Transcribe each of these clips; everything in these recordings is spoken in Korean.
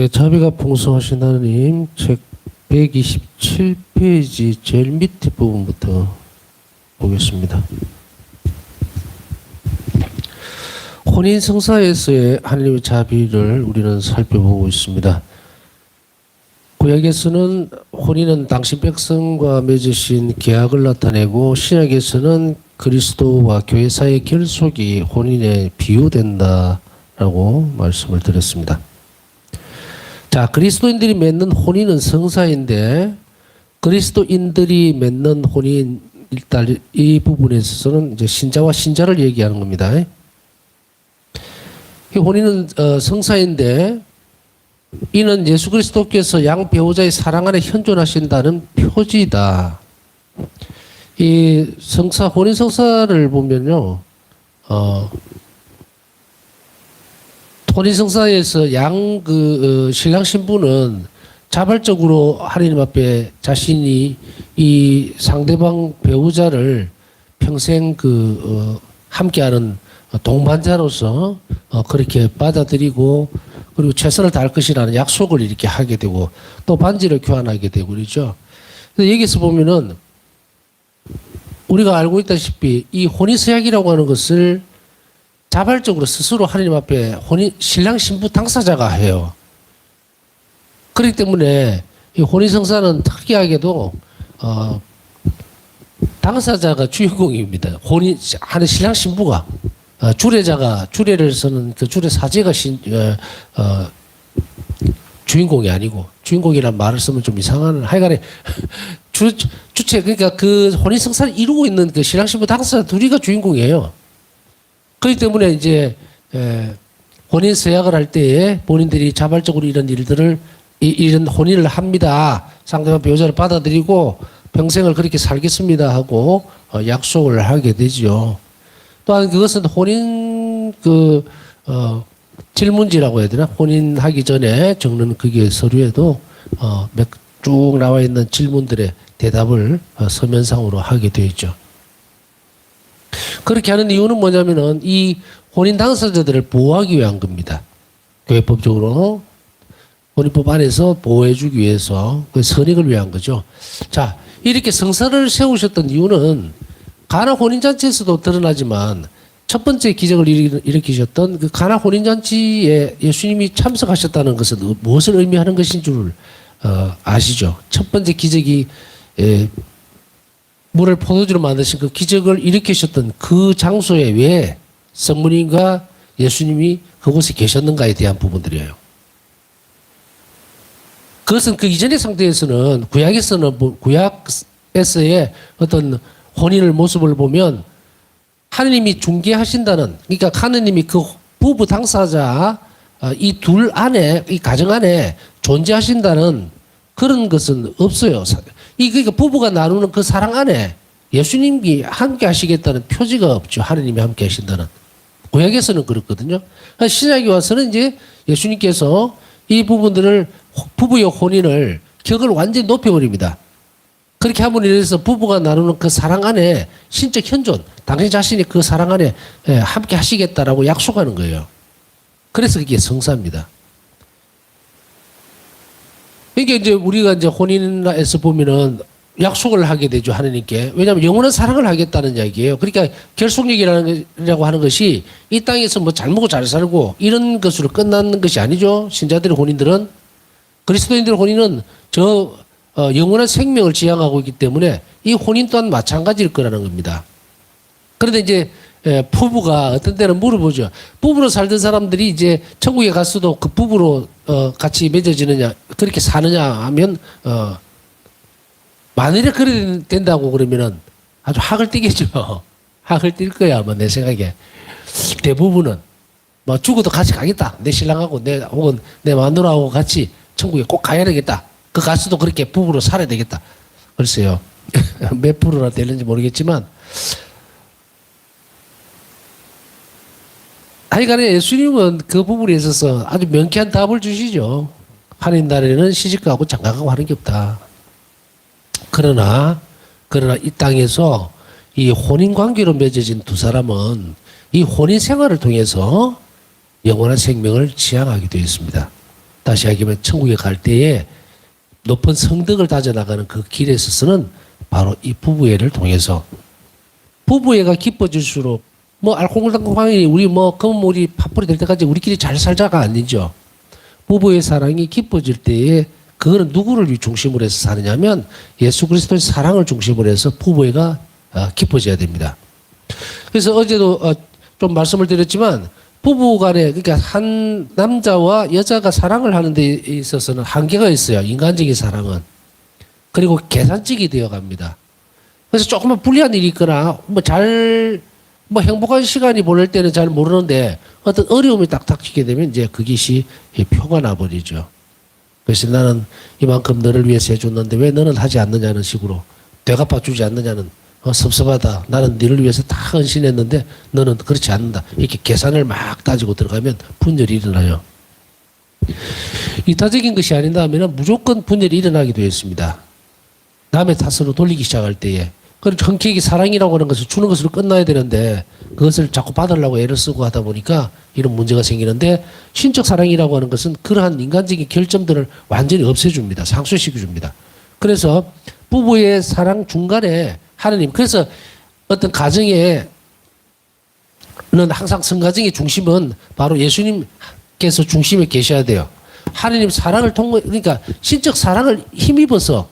자비가 풍성하신 하나님, 책 127페이지 제일 밑에 부분부터 보겠습니다. 혼인 성사에서의 하나님의 자비를 우리는 살펴보고 있습니다. 구약에서는 혼인은 당신 백성과 맺으신 계약을 나타내고, 신약에서는 그리스도와 교회 사이의 결속이 혼인에 비유된다라고 말씀을 드렸습니다. 자, 그리스도인들이 맺는 혼인은 성사인데, 그리스도인들이 맺는 혼인, 일단 이 부분에 있어서는 이제 신자와 신자를 얘기하는 겁니다. 이 혼인은 성사인데, 이는 예수 그리스도께서 양 배우자의 사랑 안에 현존하신다는 표지다. 이 성사, 혼인 성사를 보면요, 혼인 성사에서 신랑 신부는 자발적으로 하나님 앞에 자신이 이 상대방 배우자를 평생 함께하는 동반자로서 그렇게 받아들이고, 그리고 최선을 다할 것이라는 약속을 이렇게 하게 되고, 또 반지를 교환하게 되고 그러죠. 그래서 여기서 보면은 우리가 알고 있다시피 이 혼인서약이라고 하는 것을 자발적으로 스스로 하나님 앞에 신랑 신부 당사자가 해요. 그렇기 때문에 이 혼인성사는 특이하게도 당사자가 주인공입니다. 하는 신랑 신부가 주례를 서는 그 주례 사제가 주인공이 아니고, 주인공이란 말을 쓰면 좀 이상한, 하여간에 주체, 그러니까 그 혼인성사를 이루고 있는 그 신랑 신부 당사자 둘이가 주인공이에요. 그렇기 때문에 이제 혼인 서약을 할 때에 본인들이 자발적으로 이런 혼인을 합니다. 상대방 배우자를 받아들이고 평생을 그렇게 살겠습니다 하고 약속을 하게 되죠. 또한 그것은 혼인 질문지라고 해야 되나? 혼인하기 전에 적는 그게 서류에도 쭉 나와 있는 질문들의 대답을 서면상으로 하게 되어 있죠. 그렇게 하는 이유는 뭐냐면은 이 혼인 당사자들을 보호하기 위한 겁니다. 교회법적으로 혼인법 안에서 보호해주기 위해서, 그 선익을 위한 거죠. 자, 이렇게 성사를 세우셨던 이유는 가나 혼인잔치에서도 드러나지만, 첫 번째 기적을 일으키셨던 그 가나 혼인잔치에 예수님이 참석하셨다는 것은 무엇을 의미하는 것인 줄 아시죠? 첫 번째 기적이 물을 포도주로 만드신 그 기적을 일으키셨던 그 장소에 왜 성모님과 예수님이 그곳에 계셨는가에 대한 부분들이에요. 그것은 그 이전의 상태에서는, 구약에서의 어떤 혼인의 모습을 보면 하느님이 중개하신다는, 그러니까 하느님이 그 부부 당사자 이 둘 안에, 이 가정 안에 존재하신다는 그런 것은 없어요. 그러니까 부부가 나누는 그 사랑 안에 예수님이 함께 하시겠다는 표지가 없죠. 하느님이 함께 하신다는. 구약에서는 그렇거든요. 신약에 와서는 이제 예수님께서 이 부분들을, 부부의 혼인을 격을 완전히 높여버립니다. 그렇게 함으로 인해서 부부가 나누는 그 사랑 안에 신적 현존, 당신 자신이 그 사랑 안에 함께 하시겠다라고 약속하는 거예요. 그래서 그게 성사입니다. 이게 이제 우리가 이제 혼인에서 보면은 약속을 하게 되죠, 하느님께. 왜냐하면 영원한 사랑을 하겠다는 이야기예요. 그러니까 결속력이라고 하는 것이 이 땅에서 뭐 잘 먹고 잘 살고 이런 것으로 끝나는 것이 아니죠. 신자들의 혼인들은, 그리스도인들의 혼인은 영원한 생명을 지향하고 있기 때문에 이 혼인 또한 마찬가지일 거라는 겁니다. 그런데 이제 부부가 어떤 때는 물어보죠. 부부로 살던 사람들이 이제 천국에 갔어도 그 부부로 같이 맺어지느냐, 그렇게 사느냐 하면 만일에 그래 된다고 그러면은 아주 학을 띠겠죠. 학을 띨 거야 아마 내 생각에. 대부분은 뭐 죽어도 같이 가겠다. 내 신랑하고 혹은 내 마누라하고 같이 천국에 꼭 가야 되겠다. 그 가수도 그렇게 부부로 살아야 되겠다. 글쎄요. 몇 프로나 되는지 모르겠지만, 하여간에 예수님은 그 부분에 있어서 아주 명쾌한 답을 주시죠. 하나님 나라에는 시집가고 장가가고 하는 게 없다. 그러나 이 땅에서 이 혼인 관계로 맺어진 두 사람은 이 혼인 생활을 통해서 영원한 생명을 지향하게 되어 있습니다. 다시 얘기하면 천국에 갈 때에 높은 성덕을 다져나가는 그 길에 있어서는 바로 이 부부애를 통해서 부부애가 깊어질수록 뭐 알콩달콩하니 우리 뭐 금물이 파뿌리 될 때까지 우리끼리 잘 살자가 아니죠. 부부의 사랑이 깊어질 때에 그거는 누구를 중심으로 해서 사느냐면 예수 그리스도의 사랑을 중심으로 해서 부부애가 깊어져야 됩니다. 그래서 어제도 좀 말씀을 드렸지만 부부간에 그러니까 한 남자와 여자가 사랑을 하는 데 있어서는 한계가 있어요. 인간적인 사랑은. 그리고 계산적이 되어 갑니다. 그래서 조금만 불리한 일이 있거나 뭐 행복한 시간이 보낼 때는 잘 모르는데 어떤 어려움이 딱 닥치게 되면 이제 그것이 표가 나버리죠. 그래서 나는 이만큼 너를 위해서 해줬는데 왜 너는 하지 않느냐는 식으로 되갚아주지 않느냐는 섭섭하다. 나는 너를 위해서 다 헌신했는데 너는 그렇지 않는다. 이렇게 계산을 막 따지고 들어가면 분열이 일어나요. 이타적인 것이 아닌다 하면 무조건 분열이 일어나게 되어 있습니다. 남의 탓으로 돌리기 시작할 때에. 그리고 정확히 사랑이라고 하는 것을 주는 것으로 끝나야 되는데 그것을 자꾸 받으려고 애를 쓰고 하다 보니까 이런 문제가 생기는데 신적 사랑이라고 하는 것은 그러한 인간적인 결점들을 완전히 없애줍니다. 상쇄시켜줍니다. 그래서 부부의 사랑 중간에 하느님, 그래서 어떤 가정에는 항상 성가정의 중심은 바로 예수님께서 중심에 계셔야 돼요. 하느님 사랑을 그러니까 신적 사랑을 힘입어서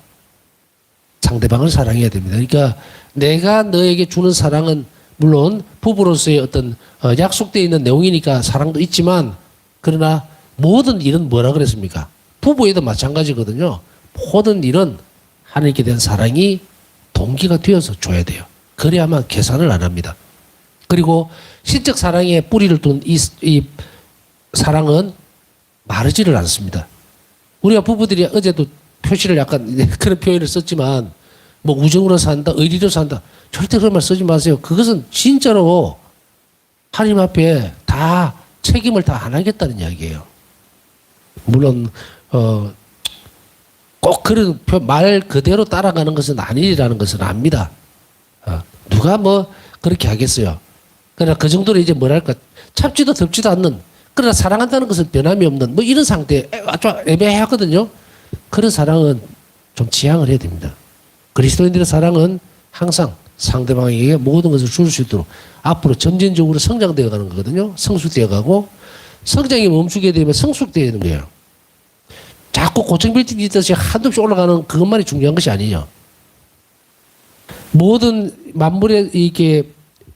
상대방을 사랑해야 됩니다. 그러니까 내가 너에게 주는 사랑은 물론 부부로서의 어떤 약속되어 있는 내용이니까 사랑도 있지만 그러나 모든 일은 뭐라 그랬습니까? 부부에도 마찬가지거든요. 모든 일은 하나님께 대한 사랑이 동기가 되어서 줘야 돼요. 그래야만 계산을 안 합니다. 그리고 신적 사랑에 뿌리를 둔 이 사랑은 마르지를 않습니다. 우리가 부부들이 어제도 표시를 약간 그런 표현을 썼지만 뭐 우정으로 산다, 의리로 산다. 절대 그런 말 쓰지 마세요. 그것은 진짜로 하나님 앞에 다 책임을 다 안 하겠다는 이야기예요. 물론 꼭 그런 말 그대로 따라가는 것은 아니라는 것은 압니다. 누가 뭐 그렇게 하겠어요. 그러나 그 정도로 이제 뭐랄까 참지도 덮지도 않는 그러나 사랑한다는 것은 변함이 없는 뭐 이런 상태 아주 애매하거든요. 그런 사랑은 좀 지향을 해야 됩니다. 그리스도인들의 사랑은 항상 상대방에게 모든 것을 줄 수 있도록 앞으로 점진적으로 성장되어 가는 거거든요. 성숙되어 가고 성장이 멈추게 되면 성숙되는 거예요. 자꾸 고층 빌딩 짓듯이 한두 없이 올라가는 그것만이 중요한 것이 아니에요. 모든 만물의 이게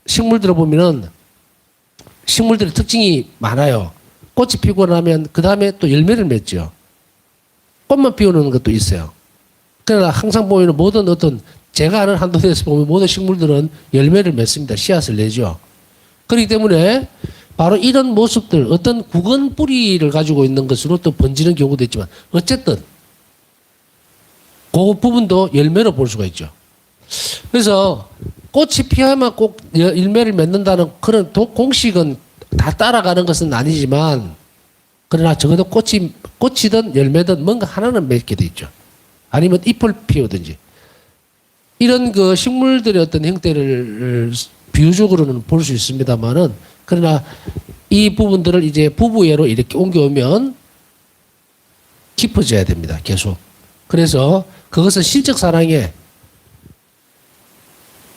식물들을 보면은 식물들의 특징이 많아요. 꽃이 피고 나면 그 다음에 또 열매를 맺죠. 꽃만 피우는 것도 있어요. 그러나 항상 보이는 모든 어떤 제가 아는 한도에서 보면 모든 식물들은 열매를 맺습니다. 씨앗을 내죠. 그렇기 때문에 바로 이런 모습들 어떤 굳은 뿌리를 가지고 있는 것으로 또 번지는 경우도 있지만 어쨌든 그 부분도 열매로 볼 수가 있죠. 그래서 꽃이 피어야만 꼭 열매를 맺는다는 그런 공식은 다 따라가는 것은 아니지만 그러나 적어도 꽃이든 열매든 뭔가 하나는 맺게 돼 있죠. 아니면 잎을 피우든지 이런 그 식물들의 어떤 형태를 비유적으로는 볼 수 있습니다만은 그러나 이 부분들을 이제 부부애로 이렇게 옮겨오면 깊어져야 됩니다. 계속. 그래서 그것은 신적 사랑에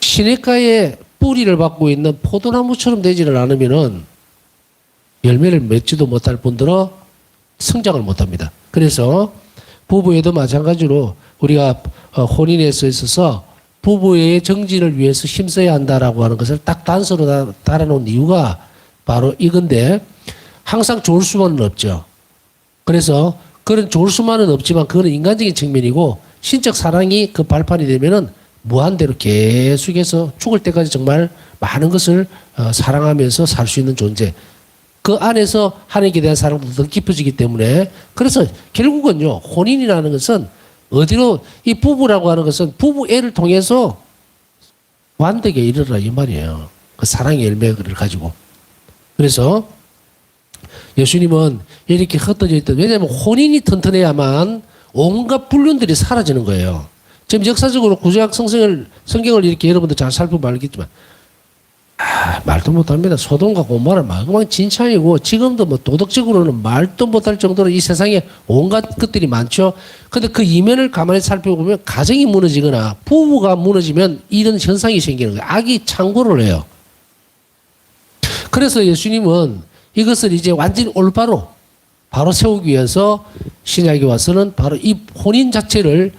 시냇가에 뿌리를 받고 있는 포도나무처럼 되지를 않으면은 열매를 맺지도 못할 뿐더러 성장을 못합니다. 그래서 부부에도 마찬가지로 우리가 혼인에 있어서 부부의 정진을 위해서 힘써야 한다라고 하는 것을 딱 단서로 달아놓은 이유가 바로 이건데 항상 좋을 수만은 없죠. 그래서 그런 좋을 수만은 없지만 그건 인간적인 측면이고 신적 사랑이 그 발판이 되면은 무한대로 계속해서 죽을 때까지 정말 많은 것을 사랑하면서 살 수 있는 존재. 그 안에서 하나님께 대한 사랑도 더 깊어지기 때문에 그래서 결국은요 혼인이라는 것은 어디로 이 부부라고 하는 것은 부부애를 통해서 완벽에 이르라 이 말이에요. 그 사랑의 열매를 가지고. 그래서 예수님은 이렇게 흩어져 있던 왜냐하면 혼인이 튼튼해야만 온갖 불륜들이 사라지는 거예요. 지금 역사적으로 구약 성경을 이렇게 여러분들 잘 살펴보면 알겠지만 말도 못합니다. 소돔과 고모라는 망망진창이고 지금도 뭐 도덕적으로는 말도 못할 정도로 이 세상에 온갖 것들이 많죠. 근데 그 이면을 가만히 살펴보면 가정이 무너지거나 부부가 무너지면 이런 현상이 생기는 거예요. 악이 창궐을 해요. 그래서 예수님은 이것을 이제 완전히 올바로 바로 세우기 위해서 신약에 와서는 바로 이 혼인 자체를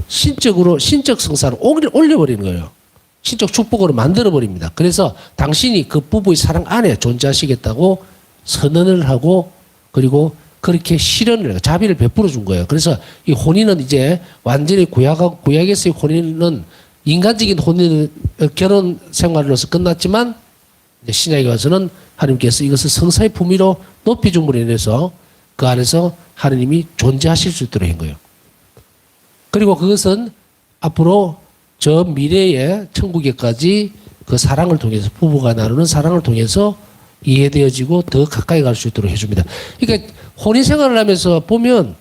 신적 성사로 올려버리는 거예요. 신적 축복으로 만들어버립니다. 그래서 당신이 그 부부의 사랑 안에 존재하시겠다고 선언을 하고 그리고 그렇게 실현을, 자비를 베풀어 준 거예요. 그래서 이 혼인은 이제 완전히 구약에서의 혼인은 인간적인 혼인, 결혼 생활로서 끝났지만 신약에 와서는 하나님께서 이것을 성사의 품위로 높여줌으로 인해서 그 안에서 하나님이 존재하실 수 있도록 한 거예요. 그리고 그것은 앞으로 저 미래의 천국에까지 그 사랑을 통해서 부부가 나누는 사랑을 통해서 이해되어지고 더 가까이 갈 수 있도록 해줍니다. 그러니까 혼인 생활을 하면서 보면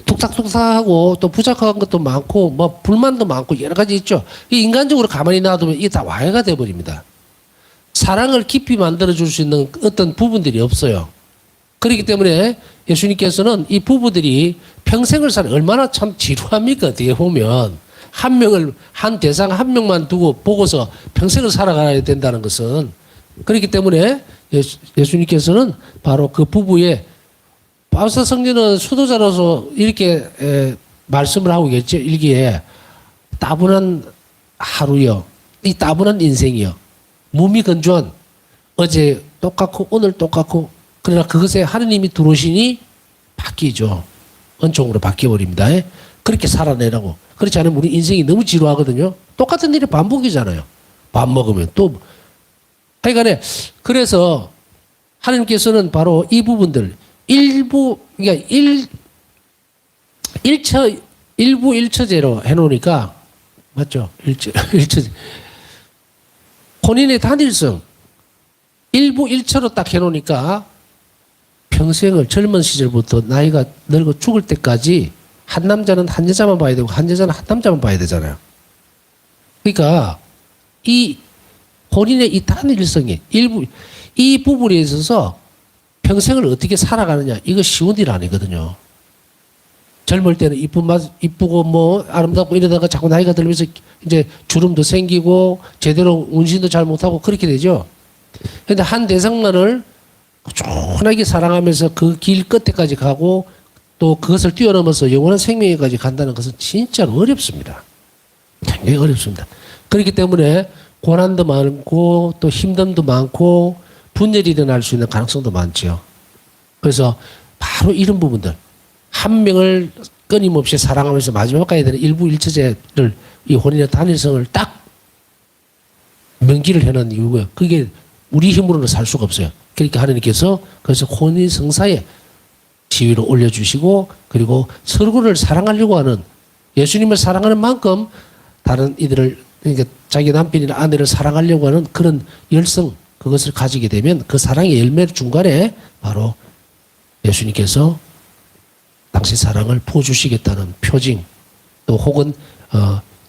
툭탁툭탁하고 또 부족한 것도 많고 뭐 불만도 많고 여러 가지 있죠. 이 인간적으로 가만히 놔두면 이게 다 와해가 돼버립니다. 사랑을 깊이 만들어줄 수 있는 어떤 부분들이 없어요. 그렇기 때문에 예수님께서는 이 부부들이 평생을 사는 얼마나 참 지루합니까? 어떻게 보면 한 대상 한 명만 두고 보고서 평생을 살아가야 된다는 것은 그렇기 때문에 예수님께서는 바로 그 부부의 바울사 성전은 수도자로서 이렇게 말씀을 하고 계시죠. 일기에 따분한 하루요. 이 따분한 인생이요. 무미건조한 어제 똑같고 오늘 똑같고 그러나 그것에 하느님이 들어오시니 바뀌죠. 은총으로 바뀌어버립니다. 그렇게 살아내라고. 그렇지 않으면 우리 인생이 너무 지루하거든요. 똑같은 일이 반복이잖아요. 밥 먹으면 또. 하여간에 그래서 하나님께서는 바로 이 부분들 일부 그러니까 일부 일처제로 해놓으니까 맞죠? 일처제. 혼인의 단일성 일부 일처로 딱 해놓으니까 평생을 젊은 시절부터 나이가 늙어 죽을 때까지 한 남자는 한 여자만 봐야 되고 한 여자는 한 남자만 봐야 되잖아요. 그러니까 이 혼인의 이 단일성이 이 부분에 있어서 평생을 어떻게 살아가느냐 이거 쉬운 일 아니거든요. 젊을 때는 이쁘고 뭐 아름답고 이러다가 자꾸 나이가 들면서 이제 주름도 생기고 제대로 운신도 잘 못하고 그렇게 되죠. 그런데 한 대상만을 꾸준하게 사랑하면서 그 길 끝에까지 가고 또 그것을 뛰어넘어서 영원한 생명에까지 간다는 것은 진짜로 어렵습니다. 굉장히 어렵습니다. 그렇기 때문에 고난도 많고 또 힘듦도 많고 분열이 일어날 수 있는 가능성도 많죠. 그래서 바로 이런 부분들 한 명을 끊임없이 사랑하면서 마지막 가야 되는 일부 일처제를 이 혼인의 단일성을 딱 명기를 해놓은 이유고요. 그게 우리 힘으로는 살 수가 없어요. 그러니까 하나님께서 그래서 혼인 성사에 지위로 올려주시고 그리고 서로를 사랑하려고 하는 예수님을 사랑하는 만큼 다른 이들을 그러니까 자기 남편이나 아내를 사랑하려고 하는 그런 열성 그것을 가지게 되면 그 사랑의 열매 중간에 바로 예수님께서 당신 사랑을 부어주시겠다는 표징 또 혹은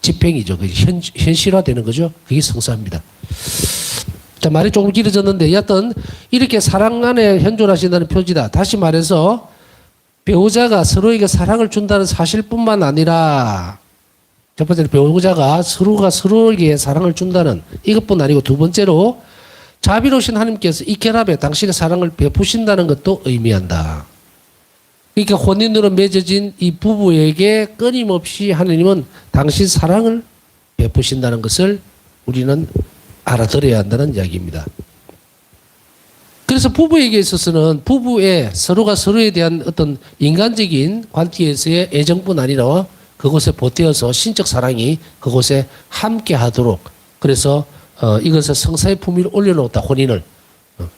집행이죠. 현실화되는 거죠. 그게 성사입니다. 자, 말이 조금 길어졌는데 여하튼 이렇게 사랑 안에 현존하신다는 표지다. 다시 말해서 배우자가 서로에게 사랑을 준다는 사실뿐만 아니라 첫 번째는 배우자가 서로에게 사랑을 준다는 이것뿐 아니고 두 번째로 자비로우신 하나님께서 이 결합에 당신의 사랑을 베푸신다는 것도 의미한다. 그러니까 혼인으로 맺어진 이 부부에게 끊임없이 하나님은 당신 사랑을 베푸신다는 것을 우리는 알아들어야 한다는 이야기입니다. 그래서 부부에게 있어서는 부부의 서로가 서로에 대한 어떤 인간적인 관계에서의 애정뿐 아니라 그곳에 보태어서 신적 사랑이 그곳에 함께 하도록 그래서 이것을 성사의 품위를 올려놓았다. 혼인을.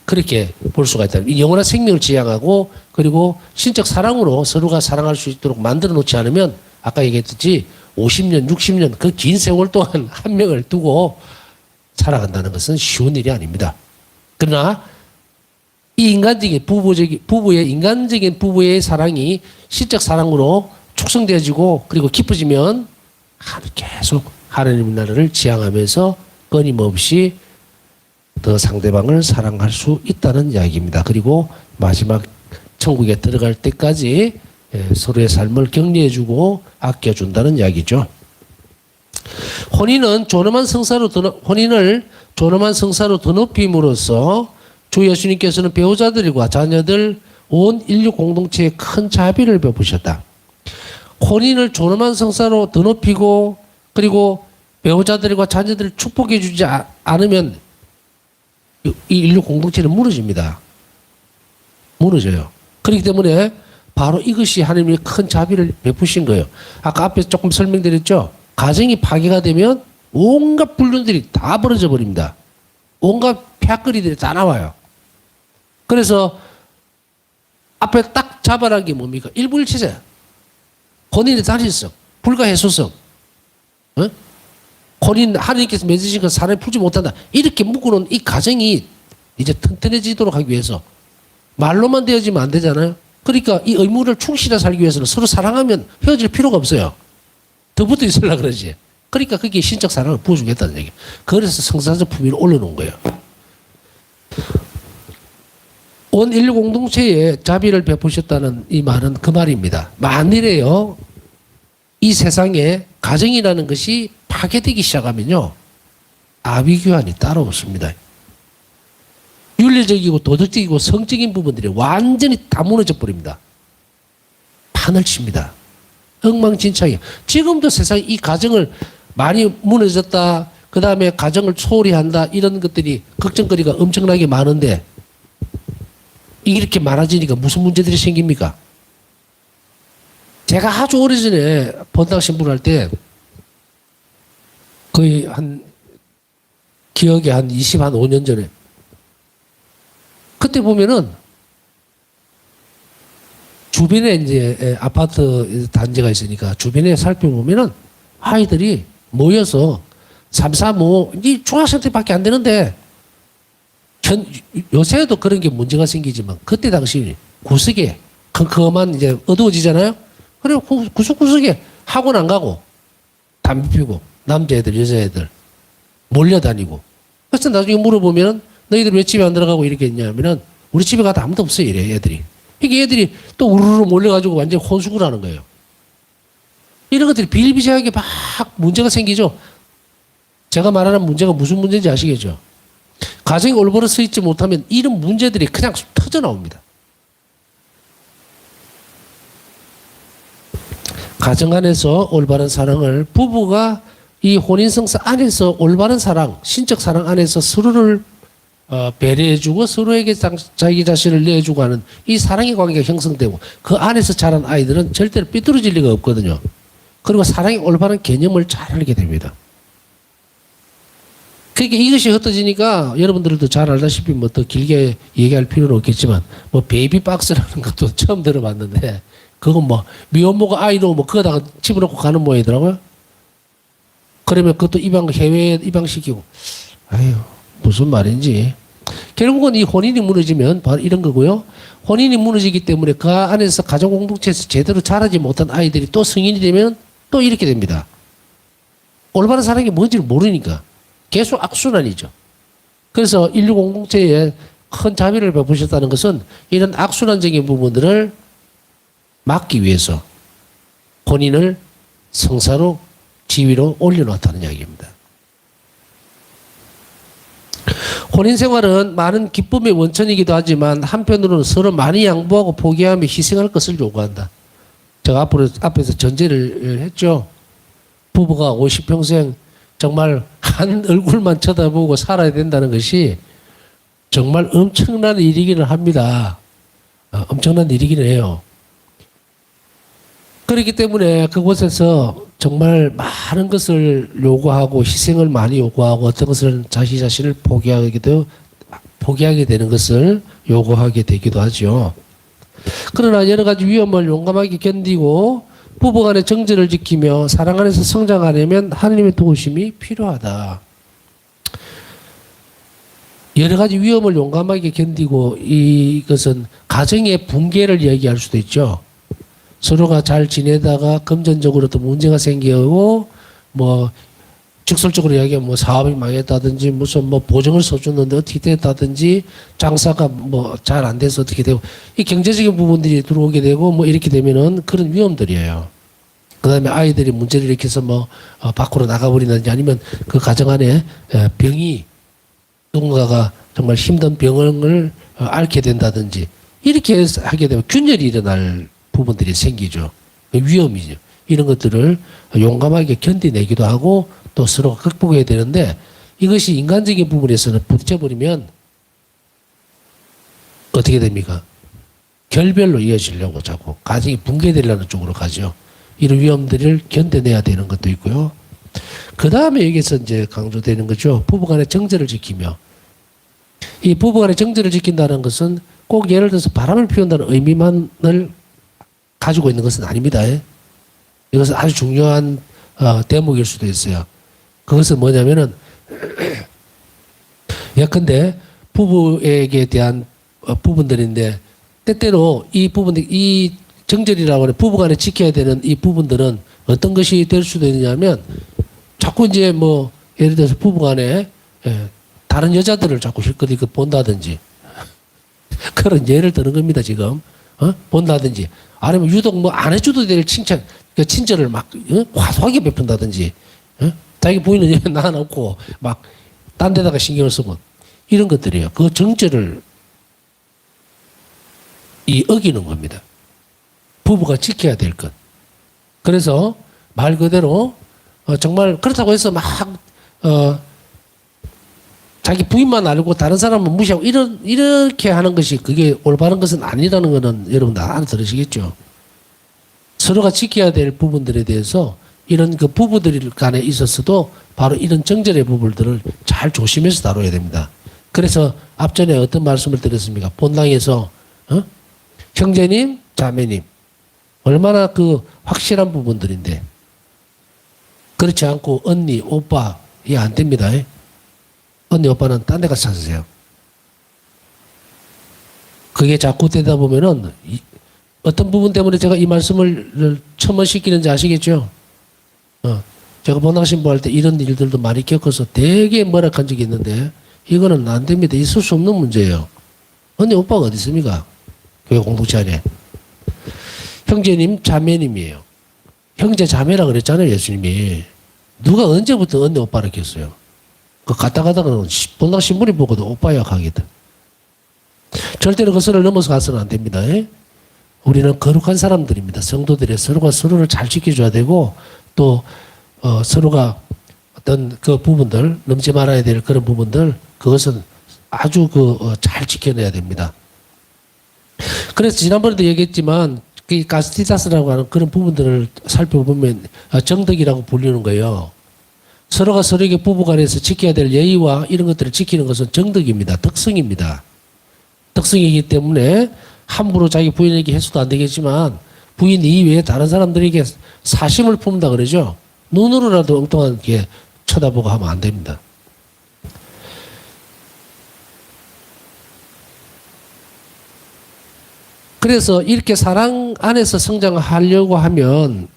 그렇게 볼 수가 있다. 이 영원한 생명을 지향하고 그리고 신적 사랑으로 서로가 사랑할 수 있도록 만들어 놓지 않으면 아까 얘기했듯이 50년, 60년 그 긴 세월 동안 한 명을 두고 살아간다는 것은 쉬운 일이 아닙니다. 그러나 이 인간적인 부부의 인간적인 부부의 사랑이 신적 사랑으로 축성되어지고 그리고 깊어지면 계속 하나님 나라를 지향하면서 끊임없이 더 상대방을 사랑할 수 있다는 이야기입니다. 그리고 마지막 천국에 들어갈 때까지 서로의 삶을 격려해주고 아껴준다는 이야기죠. 혼인을 존엄한 성사로 더 높임으로써 주 예수님께서는 배우자들과 자녀들 온 인류 공동체에 큰 자비를 베푸셨다. 혼인을 존엄한 성사로 더 높이고 그리고 배우자들과 자녀들을 축복해 주지 않으면 이 인류 공동체는 무너집니다. 무너져요. 그렇기 때문에 바로 이것이 하나님의 큰 자비를 베푸신 거예요. 아까 앞에 조금 설명드렸죠. 가정이 파괴가 되면 온갖 불륜들이 다 벌어져 버립니다. 온갖 폐악거리들이 다 나와요. 그래서 앞에 딱 잡아라는 게 뭡니까? 일부일체제. 혼인의 단일성, 불가해소성. 어? 혼인 하나님께서 맺으신 건 사람이 풀지 못한다. 이렇게 묶어놓은 이 가정이 이제 튼튼해지도록 하기 위해서 말로만 되어지면 안 되잖아요. 그러니까 이 의무를 충실히 살기 위해서는 서로 사랑하면 헤어질 필요가 없어요. 더 붙어 있으려고 그러지. 그러니까 그게 신적 사랑을 부어주겠다는 얘기. 그래서 성사적 품위를 올려놓은 거예요. 온 인류 공동체에 자비를 베푸셨다는 이 말은 그 말입니다. 만일에요, 이 세상에 가정이라는 것이 파괴되기 시작하면요, 아비규환이 따로 없습니다. 윤리적이고 도덕적이고 성적인 부분들이 완전히 다 무너져 버립니다. 판을 칩니다. 엉망진창이에요. 지금도 세상에 이 가정을 많이 무너졌다, 그 다음에 가정을 소홀히 한다, 이런 것들이 걱정거리가 엄청나게 많은데 이렇게 많아지니까 무슨 문제들이 생깁니까? 제가 아주 오래전에 본당 신부를 할 때 거의 기억에 한 25년 전에 그때 보면은 주변에 이제 아파트 단지가 있으니까 주변에 살펴보면은 아이들이 모여서 3, 4, 5, 이 중학생 때밖에 안 되는데 요새도 그런 게 문제가 생기지만 그때 당시 구석에 컴컴한 이제 어두워지잖아요. 그래 구석구석에 학원 안 가고 담배 피우고 남자애들 여자애들 몰려다니고 그래서 나중에 물어보면 너희들 왜 집에 안 들어가고 이렇게 했냐면은 우리 집에 가도 아무도 없어요 이래 애들이. 이게 애들이 또 우르르 몰려가지고 완전히 혼숙을 하는 거예요. 이런 것들이 비일비재하게 막 문제가 생기죠. 제가 말하는 문제가 무슨 문제인지 아시겠죠? 가정이 올바로 서 있지 못하면 이런 문제들이 그냥 터져 나옵니다. 가정 안에서 올바른 사랑을 부부가 이 혼인성사 안에서 올바른 사랑, 신적 사랑 안에서 서로를 배려해주고 서로에게 자기 자신을 내어주고 하는 이 사랑의 관계가 형성되고 그 안에서 자란 아이들은 절대로 삐뚤어질 리가 없거든요. 그리고 사랑의 올바른 개념을 잘 알게 됩니다. 그러니까 이것이 흩어지니까 여러분들도 잘 알다시피 뭐 더 길게 얘기할 필요는 없겠지만 뭐 베이비 박스라는 것도 처음 들어봤는데 그건 뭐 미혼모가 아이 놓으면 그거다가 집어넣고 가는 모양이더라고요. 그러면 그것도 해외에 입양시키고 아유 무슨 말인지 결국은 이 혼인이 무너지면 바로 이런 거고요. 혼인이 무너지기 때문에 그 안에서 가정 공동체에서 제대로 자라지 못한 아이들이 또 성인이 되면 또 이렇게 됩니다. 올바른 사랑이 뭔지를 모르니까 계속 악순환이죠. 그래서 인류 공동체에 큰 자비를 베푸셨다는 것은 이런 악순환적인 부분들을 막기 위해서 혼인을 성사로 지위로 올려놓았다는 이야기입니다. 혼인 생활은 많은 기쁨의 원천이기도 하지만 한편으로는 서로 많이 양보하고 포기하며 희생할 것을 요구한다. 제가 앞에서 전제를 했죠. 부부가 50평생 정말 한 얼굴만 쳐다보고 살아야 된다는 것이 정말 엄청난 일이기는 합니다. 엄청난 일이기는 해요. 그렇기 때문에 그곳에서 정말 많은 것을 요구하고 희생을 많이 요구하고 어떤 것을 자기 자신을 포기하게 되는 것을 요구하게 되기도 하죠. 그러나 여러 가지 위험을 용감하게 견디고 부부간의 정절을 지키며 사랑 안에서 성장하려면 하나님의 도우심이 필요하다. 여러 가지 위험을 용감하게 견디고 이것은 가정의 붕괴를 얘기할 수도 있죠. 서로가 잘 지내다가 금전적으로 또 문제가 생기고 뭐 직설적으로 이야기하면 뭐 사업이 망했다든지 무슨 뭐 보증을 써줬는데 어떻게 됐다든지 장사가 뭐 잘 안 돼서 어떻게 되고 이 경제적인 부분들이 들어오게 되고 뭐 이렇게 되면은 그런 위험들이에요. 그다음에 아이들이 문제를 일으켜서 뭐 밖으로 나가버리는지 아니면 그 가정 안에 병이 누군가가 정말 힘든 병을 앓게 된다든지 이렇게 하게 되면 균열이 일어날 부분들이 생기죠. 위험이죠. 이런 것들을 용감하게 견디내기도 하고 또 서로 극복해야 되는데 이것이 인간적인 부분에서는 부딪혀버리면 어떻게 됩니까? 결별로 이어지려고 자꾸 가정이 붕괴되려는 쪽으로 가죠. 이런 위험들을 견뎌내야 되는 것도 있고요. 그 다음에 여기서 이제 강조되는 거죠. 부부간의 정절을 지키며 이 부부간의 정절을 지킨다는 것은 꼭 예를 들어서 바람을 피운다는 의미만을 가지고 있는 것은 아닙니다. 이것은 아주 중요한 대목일 수도 있어요. 그것은 뭐냐면은 예컨대 부부에게 대한 부분들인데 때때로 이 부분들 이 정절이라고 하는 부부간에 지켜야 되는 이 부분들은 어떤 것이 될 수도 있느냐면 자꾸 이제 뭐 예를 들어서 부부간에 다른 여자들을 자꾸 실컷 본다든지 그런 예를 드는 겁니다 지금 본다든지 아니면 유독 뭐 안 해줘도 될 칭찬 그 친절을 막 과소하게 베푼다든지 자기 부인은 나 놓고 막 딴 데다가 신경을 쓰고 이런 것들이에요. 그 정절을 어기는 겁니다. 부부가 지켜야 될 것. 그래서 말 그대로 정말 그렇다고 해서 막 자기 부인만 알고 다른 사람은 무시하고 이렇게 하는 것이 그게 올바른 것은 아니라는 것은 여러분들 알아들으시겠죠. 서로가 지켜야 될 부분들에 대해서 이런 그 부부들 간에 있어서도 바로 이런 정절의 부분들을 잘 조심해서 다뤄야 됩니다. 그래서 앞전에 어떤 말씀을 드렸습니까? 본당에서 형제님, 자매님 얼마나 그 확실한 부분들인데 그렇지 않고 언니, 오빠 이게 안 됩니다. 언니, 오빠는 딴 데 가서 찾으세요. 그게 자꾸 되다 보면은 어떤 부분 때문에 제가 이 말씀을 첨언시키는지 아시겠죠? 제가 본당 신부할 때 이런 일들도 많이 겪어서 되게 머락한 적이 있는데 이거는 안 됩니다. 있을 수 없는 문제예요. 언니, 오빠가 어디 있습니까? 교회 공동체 안에. 형제님, 자매님이에요. 형제, 자매라 그랬잖아요, 예수님이. 누가 언제부터 언니, 오빠라 했어요? 그 가다가는 본당 신부님 보고도 오빠야 하겠다. 절대로 그 선을 넘어서 가서는 안 됩니다. 우리는 거룩한 사람들입니다. 성도들이 서로가 서로를 잘 지켜줘야 되고 또 서로가 어떤 그 부분들 넘지 말아야 될 그런 부분들 그것은 아주 잘 지켜내야 됩니다. 그래서 지난번에도 얘기했지만 그 가스티다스라고 하는 그런 부분들을 살펴보면 정덕이라고 불리는 거예요. 서로가 서로에게 부부간에서 지켜야 될 예의와 이런 것들을 지키는 것은 정덕입니다. 덕성입니다. 덕성이기 때문에 함부로 자기 부인에게 해서도 안 되겠지만 부인 이외에 다른 사람들에게 사심을 품다 그러죠. 눈으로라도 엉뚱하게 쳐다보고 하면 안 됩니다. 그래서 이렇게 사랑 안에서 성장하려고 하면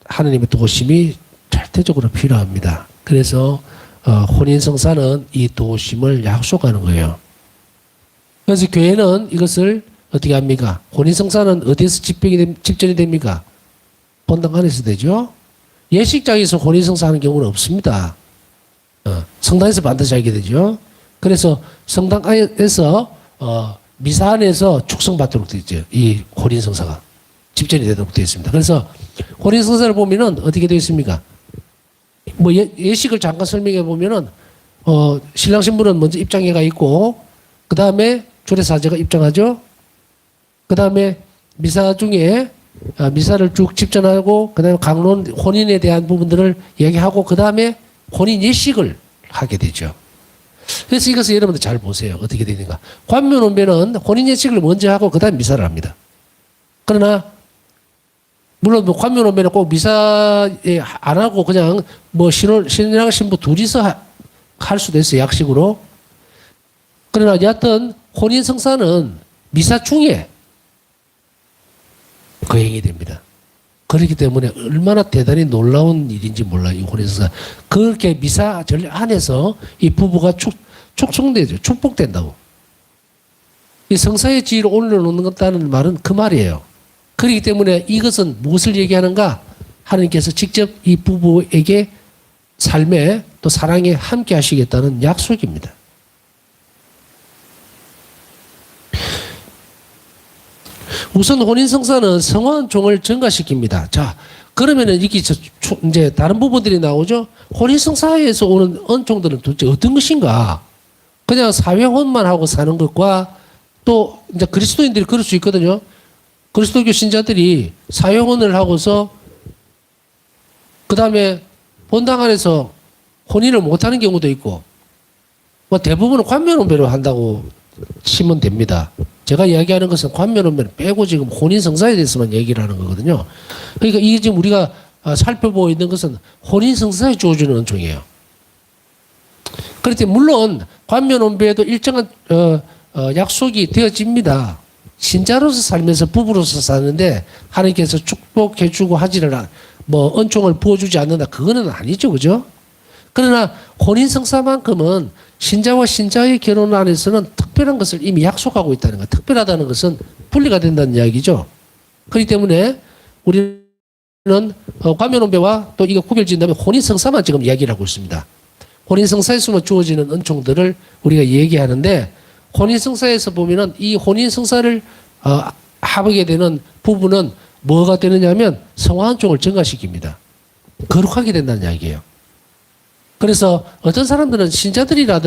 하나님의 도심이 절대적으로 필요합니다. 그래서 혼인성사는 이 도심을 약속하는 거예요. 그래서 교회는 이것을 어떻게 합니까? 혼인성사는 어디에서 집전이 됩니까? 본당 안에서 되죠. 예식장에서 혼인성사하는 경우는 없습니다. 성당에서 반드시 하게 되죠. 그래서 성당 안에서 미사 안에서 축성받도록 되어 있죠. 이 혼인성사가 집전이 되도록 되어 있습니다. 그래서 혼인성사를 보면은 어떻게 되어 있습니까? 뭐 예식을 잠깐 설명해 보면은 신랑 신부는 먼저 입장해가 있고 그 다음에 주례사제가 입장하죠. 그 다음에 미사 중에 미사를 쭉 집전하고 그 다음에 강론 혼인에 대한 부분들을 얘기하고 그 다음에 혼인 예식을 하게 되죠. 그래서 이것을 여러분들 잘 보세요. 어떻게 되는가. 관문 오면은 혼인 예식을 먼저 하고 그 다음에 미사를 합니다. 그러나 물론 뭐 관문 오면은 꼭 미사에 안 하고 그냥 뭐 신랑 신부 둘이서 할 수도 있어요. 약식으로. 그러나 여하튼 혼인 성사는 미사 중에 거행이 됩니다. 그렇기 때문에 얼마나 대단히 놀라운 일인지 몰라요. 이 혼인성사. 그렇게 미사 전례 안에서 이 부부가 축복되죠. 축복된다고. 이 성사의 지위를 올려놓는다는 말은 그 말이에요. 그렇기 때문에 이것은 무엇을 얘기하는가? 하나님께서 직접 이 부부에게 삶에 또 사랑에 함께 하시겠다는 약속입니다. 우선 혼인성사는 성화한 종을 증가시킵니다. 자, 그러면은 이게 이제 다른 부분들이 나오죠. 혼인성사에서 오는 은총들은 도대체 어떤 것인가? 그냥 사회혼만 하고 사는 것과 또 이제 그리스도인들이 그럴 수 있거든요. 그리스도교 신자들이 사회혼을 하고서 그 다음에 본당 안에서 혼인을 못하는 경우도 있고 뭐 대부분은 관면혼배로 한다고 치면 됩니다. 제가 이야기하는 것은 관면혼배를 빼고 지금 혼인성사에 대해서만 얘기를 하는 거거든요. 그러니까 이게 지금 우리가 살펴보고 있는 것은 혼인성사에 주어지는 은총이에요. 그렇지 물론 관면혼배에도 일정한 약속이 되어집니다. 신자로서 살면서 부부로서 사는데 하나님께서 축복해주고 하지를 뭐 은총을 부어주지 않는다. 그거는 아니죠, 그죠? 그러나 혼인성사만큼은 신자와 신자의 결혼 안에서는 특별한 것을 이미 약속하고 있다는 것. 특별하다는 것은 분리가 된다는 이야기죠. 그렇기 때문에 우리는 관면혼배와 또 이거 구별짓는다면 혼인성사만 지금 이야기를 하고 있습니다. 혼인성사에서만 주어지는 은총들을 우리가 얘기하는데 혼인성사에서 보면은 이 혼인성사를 하게 되는 부부는 뭐가 되느냐 하면 성화한 종을 증가시킵니다. 거룩하게 된다는 이야기예요. 그래서 어떤 사람들은 신자들이라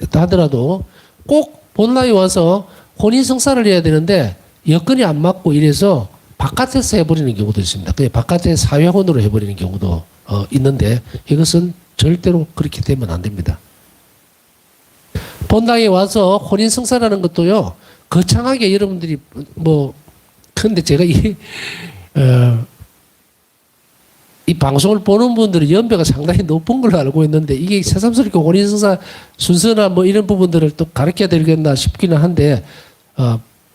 하더라도 꼭 본라에 와서 혼인성사를 해야 되는데 여건이 안 맞고 이래서 바깥에서 해버리는 경우도 있습니다. 그냥 바깥에 사회혼으로 해버리는 경우도 있는데 이것은 절대로 그렇게 되면 안 됩니다. 본당에 와서 혼인성사라는 것도요, 거창하게 여러분들이 근데 제가 이 방송을 보는 분들은 연배가 상당히 높은 걸로 알고 있는데 이게 새삼스럽게 혼인성사 순서나 뭐 이런 부분들을 또 가르쳐야 되겠나 싶기는 한데,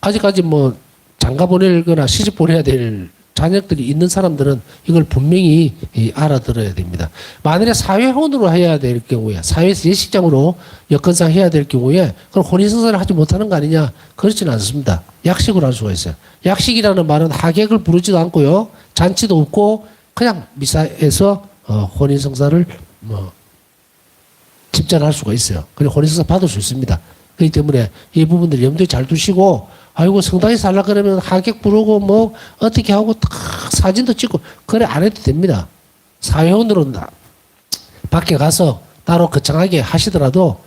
아직까지 뭐 장가 보내거나 시집 보내야 될 자녀들이 있는 사람들은 이걸 분명히 알아들어야 됩니다. 만약에 사회혼으로 해야 될 경우에, 사회에서 예식장으로 여건상 해야 될 경우에, 그럼 혼인성사를 하지 못하는 거 아니냐? 그렇지는 않습니다. 약식으로 할 수가 있어요. 약식이라는 말은 하객을 부르지도 않고요, 잔치도 없고, 그냥 미사에서 혼인성사를 집전할 수가 있어요. 그리고 혼인성사 받을 수 있습니다. 그렇기 때문에 이 부분들 염두에 잘 두시고, 아이고 성당에서 하려고 그러면 하객 부르고 뭐 어떻게 하고 딱 사진도 찍고 그래 안 해도 됩니다. 사회혼으로 밖에 가서 따로 거창하게 하시더라도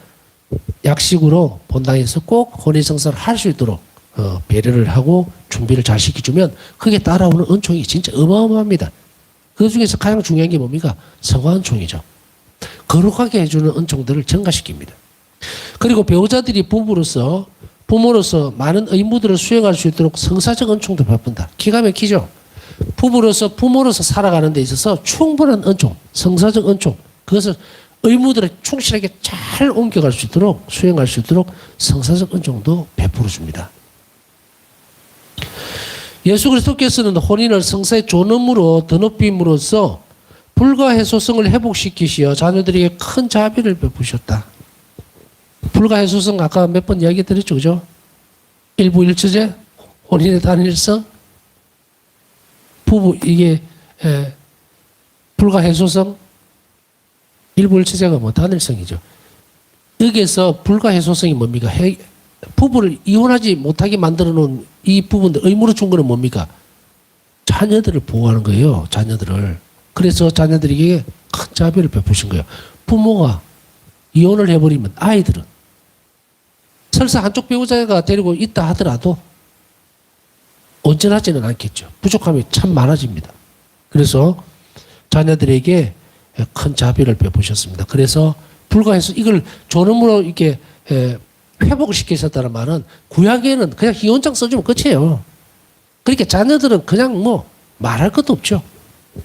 약식으로 본당에서 꼭 혼인성사를 할 수 있도록 배려를 하고 준비를 잘 시켜주면 그게 따라오는 은총이 진짜 어마어마합니다. 그 중에서 가장 중요한 게 뭡니까? 성화은총이죠. 거룩하게 해주는 은총들을 증가시킵니다. 그리고 배우자들이 부모로서 많은 의무들을 수행할 수 있도록 성사적 은총도 베푼다. 기가 막히죠? 부모로서 살아가는 데 있어서 충분한 은총, 성사적 은총, 그것을 의무들을 충실하게 잘 옮겨갈 수 있도록, 수행할 수 있도록 성사적 은총도 베풀어 줍니다. 예수 그리스도께서는 혼인을 성사의 존엄으로 드높임으로써 불가해소성을 회복시키시어 자녀들에게 큰 자비를 베푸셨다. 불가해소성 아까 몇 번 이야기 드렸죠, 그죠? 일부일처제, 혼인의 단일성, 부부 이게 불가해소성, 일부일처제가 뭐 단일성이죠. 여기에서 불가해소성이 뭡니까? 부부를 이혼하지 못하게 만들어 놓은 이 부분들 의무로 준 거는 뭡니까? 자녀들을 보호하는 거예요. 자녀들을. 그래서 자녀들에게 큰 자비를 베푸신 거예요. 부모가 이혼을 해버리면 아이들은 설사 한쪽 배우자가 데리고 있다 하더라도 온전하지는 않겠죠. 부족함이 참 많아집니다. 그래서 자녀들에게 큰 자비를 베푸셨습니다. 그래서 불가해서 이걸 존엄으로 이렇게 회복을 시키셨다는 말은 구약에는 그냥 이혼장 써주면 끝이에요. 그러니까 자녀들은 그냥 뭐 말할 것도 없죠.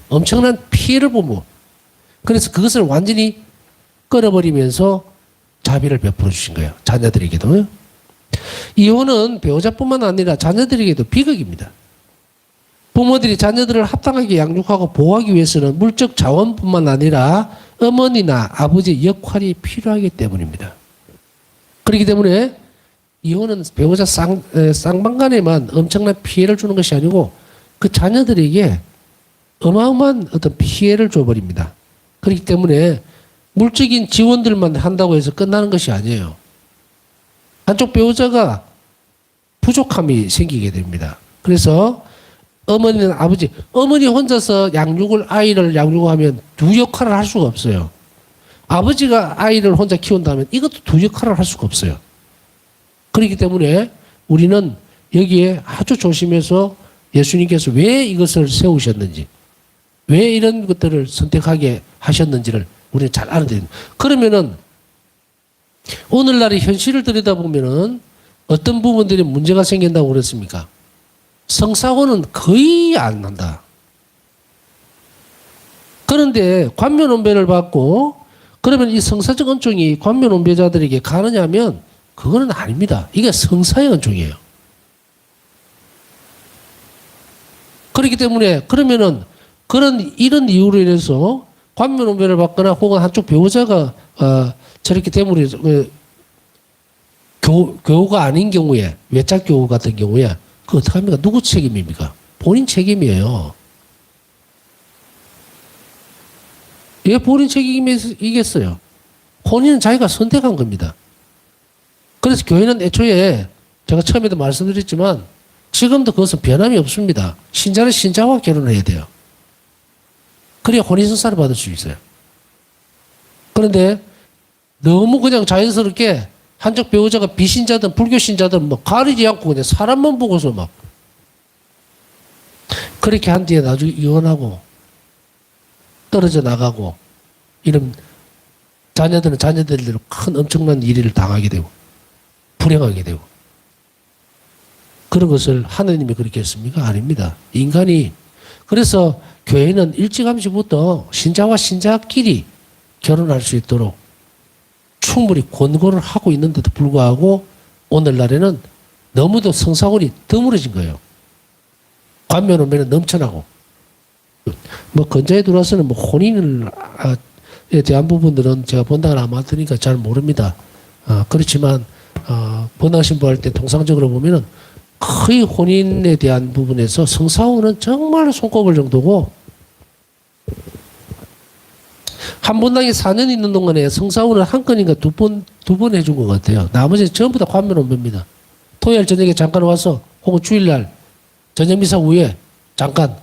엄청난 피해를 보고 그래서 그것을 완전히 끊어버리면서 자비를 베풀어 주신 거예요. 자녀들에게도. 이혼은 배우자뿐만 아니라 자녀들에게도 비극입니다. 부모들이 자녀들을 합당하게 양육하고 보호하기 위해서는 물적 자원뿐만 아니라 어머니나 아버지의 역할이 필요하기 때문입니다. 그렇기 때문에 이혼은 배우자 쌍방간에만 엄청난 피해를 주는 것이 아니고 그 자녀들에게 어마어마한 어떤 피해를 줘버립니다. 그렇기 때문에 물적인 지원들만 한다고 해서 끝나는 것이 아니에요. 한쪽 배우자가 부족함이 생기게 됩니다. 그래서 어머니는 어머니 혼자서 아이를 양육하면 두 역할을 할 수가 없어요. 아버지가 아이를 혼자 키운다면 이것도 두 역할을 할 수가 없어요. 그렇기 때문에 우리는 여기에 아주 조심해서 예수님께서 왜 이것을 세우셨는지, 왜 이런 것들을 선택하게 하셨는지를 우리는 잘 알아야 됩니다. 그러면은 오늘날의 현실을 들여다보면은 어떤 부분들이 문제가 생긴다고 그랬습니까? 성사고는 거의 안 난다. 그런데 관면원배를 받고 그러면 이 성사적 은총이 관면원배자들에게 가느냐 하면 그거는 아닙니다. 이게 성사의 은총이에요. 그렇기 때문에 그러면은 이런 이유로 인해서 관면원배를 받거나 혹은 한쪽 배우자가 저렇게 되므로 교우가 아닌 경우에 외짝 교우 같은 경우에 그 어떻게 합니까? 누구 책임입니까? 본인 책임이에요. 왜 본인 책임이겠어요? 본인은 자기가 선택한 겁니다. 그래서 교회는 애초에 제가 처음에도 말씀드렸지만 지금도 그것은 변함이 없습니다. 신자는 신자와 결혼해야 돼요. 그래야 혼인성사를 받을 수 있어요. 그런데 너무 그냥 자연스럽게 한쪽 배우자가 비신자든 불교신자든 뭐 가리지 않고 그냥 사람만 보고서 막 그렇게 한 뒤에 나중에 이혼하고 떨어져 나가고 이런 자녀들은 자녀들대로 큰 엄청난 일을 당하게 되고 불행하게 되고 그런 것을 하느님이 그렇게 했습니까? 아닙니다. 인간이 그래서 교회는 일찌감치부터 신자와 신자끼리 결혼할 수 있도록 충분히 권고를 하고 있는데도 불구하고 오늘날에는 너무도 성사원이 드물어진 거예요. 관면오면은 넘쳐나고 뭐 건자에 들어와서는 뭐 혼인에 대한 부분들은 제가 본당을 안 맡으니까 잘 모릅니다. 그렇지만 본당 신부할 때 통상적으로 보면은 거의 혼인에 대한 부분에서 성사원은 정말 손꼽을 정도고 한 본당에 4년 있는 동안에 성사원을 한 건인가 두 번 해준 것 같아요. 나머지는 전부 다 관면오면입니다. 토요일 저녁에 잠깐 와서 혹은 주일날 저녁 미사 후에 잠깐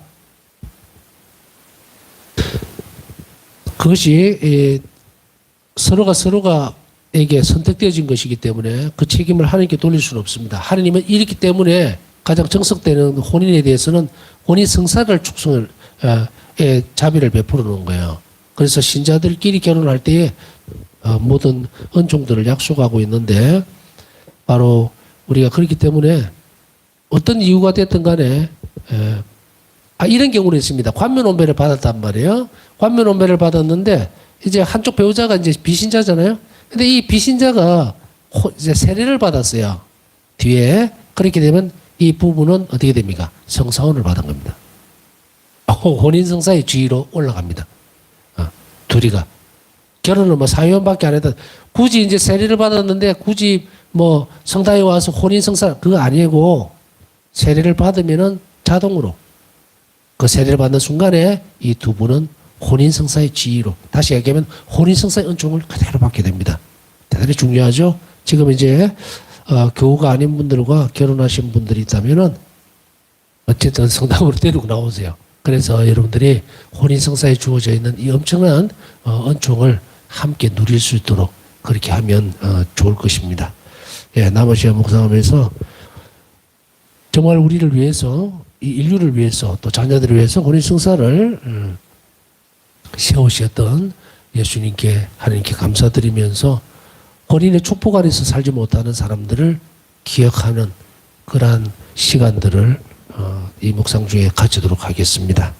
그것이 서로가에게 선택되어진 것이기 때문에 그 책임을 하나님께 돌릴 수는 없습니다. 하나님은 이렇기 때문에 가장 정석되는 혼인에 대해서는 혼인 성사를 축성을 자비를 베풀어 놓은 거예요. 그래서 신자들끼리 결혼할 때에 모든 은총들을 약속하고 있는데 바로 우리가 그렇기 때문에 어떤 이유가 됐든 간에 이런 경우는 있습니다. 관면원배를 받았단 말이에요. 관면원배를 받았는데 이제 한쪽 배우자가 이제 비신자잖아요. 근데 이 비신자가 이제 세례를 받았어요. 뒤에 그렇게 되면 이 부부는 어떻게 됩니까? 성사원을 받은 겁니다. 혼인성사의 지위로 올라갑니다. 둘이가 결혼을 뭐 사회원밖에 안 했다. 굳이 이제 세례를 받았는데 굳이 뭐 성당에 와서 혼인성사 그거 아니고 세례를 받으면은 자동으로 그 세례를 받는 순간에 이 두 분은 혼인성사의 지위로 다시 얘기하면 혼인성사의 은총을 그대로 받게 됩니다. 대단히 중요하죠. 지금 이제 교우가 아닌 분들과 결혼하신 분들이 있다면은 어쨌든 성당으로 데리고 나오세요. 그래서 여러분들이 혼인성사에 주어져 있는 이 엄청난 은총을 함께 누릴 수 있도록 그렇게 하면 좋을 것입니다. 예, 남은 시간 묵상하면서 정말 우리를 위해서 이 인류를 위해서 또 자녀들을 위해서 혼인성사를 세우셨던 예수님께 하나님께 감사드리면서 혼인의 축복 아래서 살지 못하는 사람들을 기억하는 그러한 시간들을 이 묵상 중에 가지도록 하겠습니다.